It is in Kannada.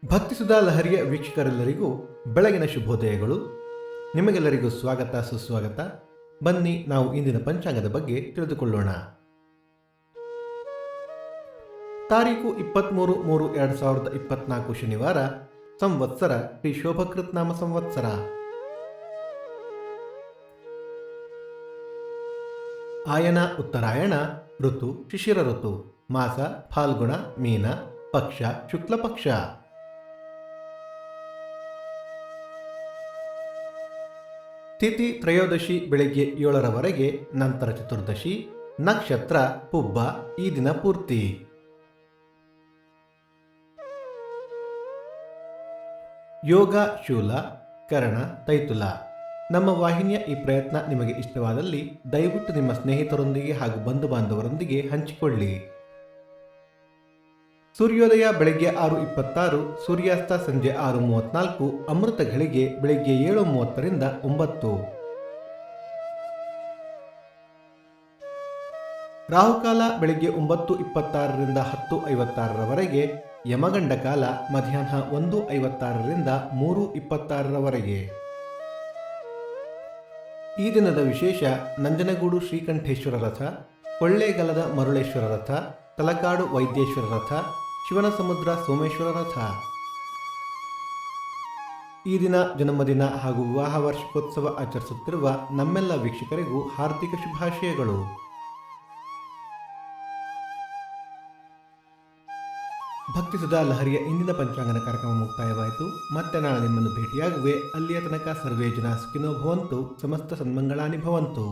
ಭಕ್ತಿಸುಧಾ ಲಹರಿಯ ವೀಕ್ಷಕರೆಲ್ಲರಿಗೂ ಬೆಳಗಿನ ಶುಭೋದಯಗಳು. ನಿಮಗೆಲ್ಲರಿಗೂ ಸ್ವಾಗತ ಸುಸ್ವಾಗತ. ಬನ್ನಿ ನಾವು ಇಂದಿನ ಪಂಚಾಂಗದ ಬಗ್ಗೆ ತಿಳಿದುಕೊಳ್ಳೋಣ. ತಾರೀಕು 23/3/2024 ಶನಿವಾರ, ಸಂವತ್ಸರ ಶ್ರೀ ಶೋಭಕೃತ್ ನಾಮ ಸಂವತ್ಸರ. ಆಯನ ಉತ್ತರಾಯಣ, ಋತು ಶಿಶಿರ ಋತು, ಮಾಸ ಫಾಲ್ಗುಣ ಮೀನ, ಪಕ್ಷ ಶುಕ್ಲ ಪಕ್ಷ. ತಿಥಿ ತ್ರಯೋದಶಿ ಬೆಳಗ್ಗೆ 7ರವರೆಗೆ, ನಂತರ ಚತುರ್ದಶಿ, ನಕ್ಷತ್ರ ಪುಬ್ಬ ಈ ದಿನ ಪೂರ್ತಿ. ಯೋಗ ಶೂಲ, ಕರಣ ತೈತುಲ. ನಮ್ಮ ವಾಹಿನಿಯ ಈ ಪ್ರಯತ್ನ ನಿಮಗೆ ಇಷ್ಟವಾದಲ್ಲಿ ದಯವಿಟ್ಟು ನಿಮ್ಮ ಸ್ನೇಹಿತರೊಂದಿಗೆ ಹಾಗೂ ಬಂಧು ಬಾಂಧವರೊಂದಿಗೆ ಹಂಚಿಕೊಳ್ಳಿ. ಸೂರ್ಯೋದಯ ಬೆಳಗ್ಗೆ 6:26, ಸೂರ್ಯಾಸ್ತ ಸಂಜೆ 6:34, ಅಮೃತ ಘಳಿಗೆ ಬೆಳಗ್ಗೆ 7:30ರಿಂದ 9. ರಾಹುಕಾಲ ಬೆಳಗ್ಗೆ 9:26ರಿಂದ 10:56ರವರೆಗೆ, ಯಮಗಂಡ ಕಾಲ ಮಧ್ಯಾಹ್ನ 1:56ರಿಂದ 3:26ರವರೆಗೆ. ಈ ದಿನದ ವಿಶೇಷ: ನಂಜನಗೂಡು ಶ್ರೀಕಂಠೇಶ್ವರ ರಥ, ಕೊಳ್ಳೇಗಾಲದ ಮರುಳೇಶ್ವರ ರಥ, ತಲಕಾಡು ವೈದ್ಯೇಶ್ವರ ರಥ, ಶಿವನಸಮುದ್ರ ಸೋಮೇಶ್ವರ ರಥ. ಈ ದಿನ ಜನ್ಮದಿನ ಹಾಗೂ ವಿವಾಹ ವಾರ್ಷಿಕೋತ್ಸವ ಆಚರಿಸುತ್ತಿರುವ ನಮ್ಮೆಲ್ಲ ವೀಕ್ಷಕರಿಗೂ ಹಾರ್ದಿಕ ಶುಭಾಶಯಗಳು. ಭಕ್ತಿಸುಧಾ ಲಹರಿಯ ಇಂದಿನ ಪಂಚಾಂಗನ ಕಾರ್ಯಕ್ರಮ ಮುಕ್ತಾಯವಾಯಿತು. ಮತ್ತೆ ನಾಳೆ ನಿಮ್ಮನ್ನು ಭೇಟಿಯಾಗುವೆ. ಅಲ್ಲಿಯ ತನಕ ಸರ್ವೇ ಜನ ಸುಖಿನೋ ಭವಂತು, ಸಮಸ್ತ ಸನ್ಮಂಗಳಾನಿ ಭವಂತು.